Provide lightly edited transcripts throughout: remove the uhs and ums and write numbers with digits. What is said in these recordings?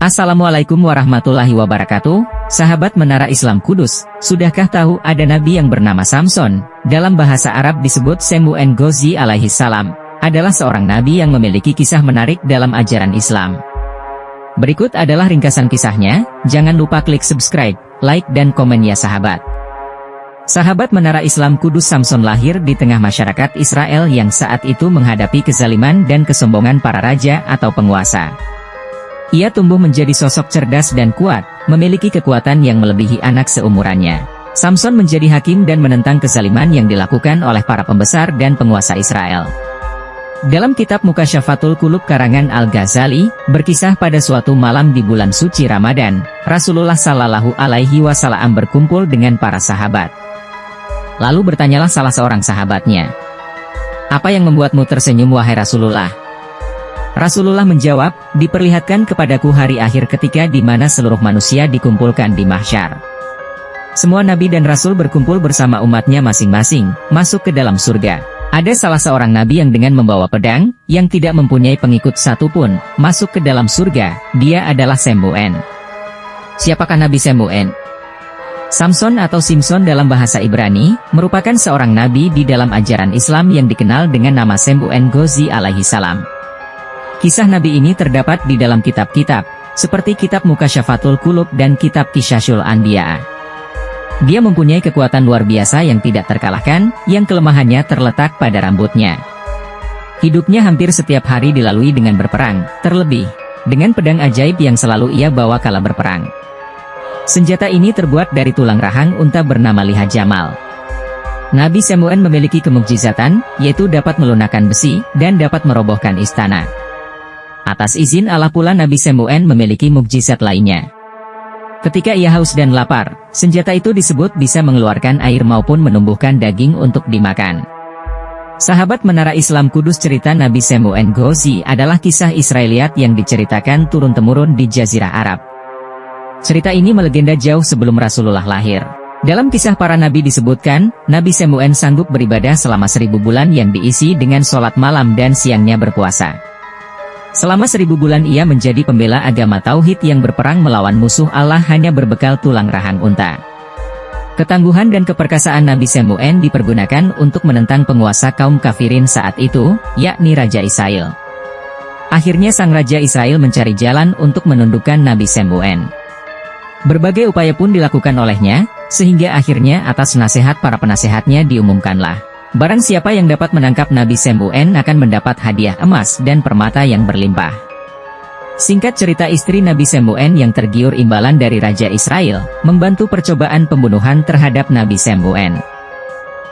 Assalamualaikum warahmatullahi wabarakatuh, sahabat Menara Islam Kudus. Sudahkah tahu ada nabi yang bernama Samson, dalam bahasa Arab disebut Shemu'en Ghazi alaihi salam, adalah seorang nabi yang memiliki kisah menarik dalam ajaran Islam. Berikut adalah ringkasan kisahnya, jangan lupa klik subscribe, like dan komen ya sahabat. Sahabat Menara Islam Kudus, Samson lahir di tengah masyarakat Israel yang saat itu menghadapi kezaliman dan kesombongan para raja atau penguasa. Ia tumbuh menjadi sosok cerdas dan kuat, memiliki kekuatan yang melebihi anak seumurannya. Samson menjadi hakim dan menentang kezaliman yang dilakukan oleh para pembesar dan penguasa Israel. Dalam kitab Mukasyafatul Qulub karangan Al-Ghazali, berkisah pada suatu malam di bulan suci Ramadan, Rasulullah Shallallahu Alaihi Wasallam berkumpul dengan para sahabat. Lalu bertanyalah salah seorang sahabatnya, "Apa yang membuatmu tersenyum wahai Rasulullah?" Rasulullah menjawab, "Diperlihatkan kepadaku hari akhir ketika di mana seluruh manusia dikumpulkan di mahsyar. Semua nabi dan rasul berkumpul bersama umatnya masing-masing, masuk ke dalam surga. Ada salah seorang nabi yang dengan membawa pedang, yang tidak mempunyai pengikut satupun, masuk ke dalam surga, dia adalah Shemu'en." Siapakah Nabi Shemu'en? Samson atau Simson dalam bahasa Ibrani, merupakan seorang nabi di dalam ajaran Islam yang dikenal dengan nama Shemu'en Ghazi alaihi salam. Kisah nabi ini terdapat di dalam kitab-kitab, seperti kitab Mukasyafatul Qulub dan kitab Qisasul Anbiya. Dia mempunyai kekuatan luar biasa yang tidak terkalahkan, yang kelemahannya terletak pada rambutnya. Hidupnya hampir setiap hari dilalui dengan berperang, terlebih dengan pedang ajaib yang selalu ia bawa kala berperang. Senjata ini terbuat dari tulang rahang unta bernama Liha Jamal. Nabi Shemu'en memiliki kemukjizatan, yaitu dapat melunakkan besi, dan dapat merobohkan istana. Atas izin Allah pula Nabi Shemu'en memiliki mukjizat lainnya. Ketika ia haus dan lapar, senjata itu disebut bisa mengeluarkan air maupun menumbuhkan daging untuk dimakan. Sahabat Menara Islam Kudus, cerita Nabi Shemu'en Ghazi adalah kisah Israeliat yang diceritakan turun-temurun di Jazirah Arab. Cerita ini melegenda jauh sebelum Rasulullah lahir. Dalam kisah para nabi disebutkan, Nabi Shemu'en sanggup beribadah selama 1000 bulan yang diisi dengan sholat malam dan siangnya berpuasa. Selama 1000 bulan ia menjadi pembela agama Tauhid yang berperang melawan musuh Allah hanya berbekal tulang rahang unta. Ketangguhan dan keperkasaan Nabi Shemu'en dipergunakan untuk menentang penguasa kaum kafirin saat itu, yakni Raja Israel. Akhirnya sang Raja Israel mencari jalan untuk menundukkan Nabi Shemu'en. Berbagai upaya pun dilakukan olehnya, sehingga akhirnya atas nasihat para penasehatnya diumumkanlah, barang siapa yang dapat menangkap Nabi Shemu'en akan mendapat hadiah emas dan permata yang berlimpah. Singkat cerita, istri Nabi Shemu'en yang tergiur imbalan dari Raja Israel, membantu percobaan pembunuhan terhadap Nabi Shemu'en.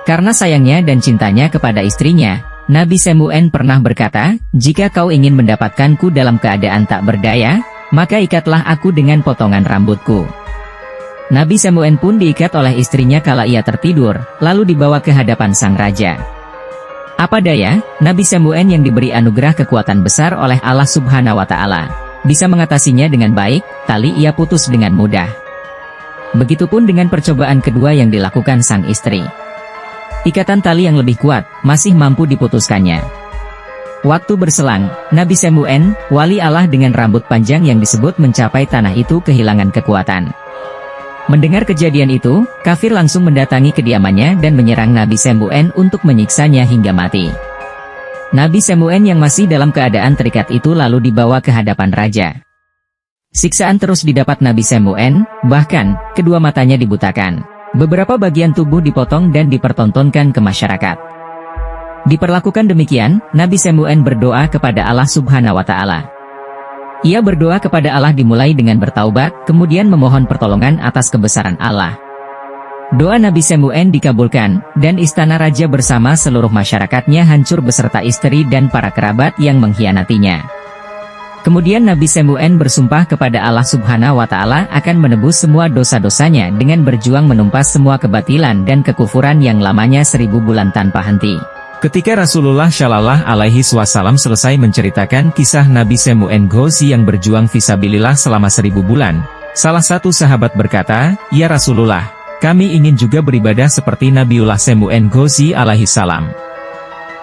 Karena sayangnya dan cintanya kepada istrinya, Nabi Shemu'en pernah berkata, "Jika kau ingin mendapatkanku dalam keadaan tak berdaya, maka ikatlah aku dengan potongan rambutku." Nabi Shemu'en pun diikat oleh istrinya kala ia tertidur, lalu dibawa ke hadapan sang raja. Apa daya, Nabi Shemu'en yang diberi anugerah kekuatan besar oleh Allah Subhanahu wa Ta'ala, bisa mengatasinya dengan baik, tali ia putus dengan mudah. Begitupun dengan percobaan kedua yang dilakukan sang istri. Ikatan tali yang lebih kuat, masih mampu diputuskannya. Waktu berselang, Nabi Shemu'en, wali Allah dengan rambut panjang yang disebut mencapai tanah itu kehilangan kekuatan. Mendengar kejadian itu, kafir langsung mendatangi kediamannya dan menyerang Nabi Shemu'en untuk menyiksanya hingga mati. Nabi Shemu'en yang masih dalam keadaan terikat itu lalu dibawa ke hadapan raja. Siksaan terus didapat Nabi Shemu'en, bahkan kedua matanya dibutakan. Beberapa bagian tubuh dipotong dan dipertontonkan ke masyarakat. Diperlakukan demikian, Nabi Shemu'en berdoa kepada Allah Subhanahu wa Ta'ala. Ia berdoa kepada Allah dimulai dengan bertaubat, kemudian memohon pertolongan atas kebesaran Allah. Doa Nabi Shemu'en dikabulkan, dan istana raja bersama seluruh masyarakatnya hancur beserta istri dan para kerabat yang mengkhianatinya. Kemudian Nabi Shemu'en bersumpah kepada Allah Subhanahu wa Ta'ala akan menebus semua dosa-dosanya dengan berjuang menumpas semua kebatilan dan kekufuran yang lamanya 1000 bulan tanpa henti. Ketika Rasulullah Shallallahu Alaihi Wasallam selesai menceritakan kisah Nabi Shemu'en Ghazi yang berjuang fisabilillah selama 1000 bulan, salah satu sahabat berkata, "Ya Rasulullah, kami ingin juga beribadah seperti Nabiullah Shemu'en Ghazi alaihi salam."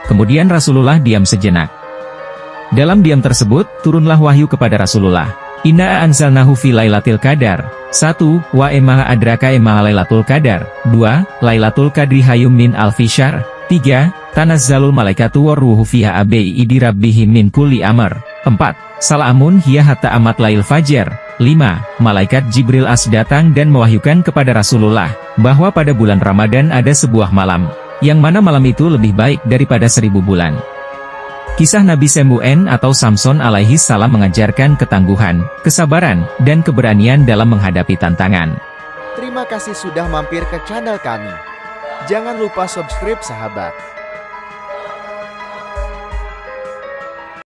Kemudian Rasulullah diam sejenak. Dalam diam tersebut, turunlah wahyu kepada Rasulullah. Inna anzalnahu fi lailatul qadar. 1. Wa ema adraka ema lailatul qadar. 2. Lailatul qadri hayyum min alfi syahr. 3. Tanazzalul malaikatu warruhu fiha idi rabbihim min kulli amr. 4. Salamun hiya hatta amat lail fajar. 5. Malaikat Jibril datang dan mewahyukan kepada Rasulullah, bahwa pada bulan Ramadan ada sebuah malam, yang mana malam itu lebih baik daripada 1000 bulan. Kisah Nabi Semuen atau Samson alaihi salam mengajarkan ketangguhan, kesabaran, dan keberanian dalam menghadapi tantangan. Terima kasih sudah mampir ke channel kami. Jangan lupa subscribe sahabat.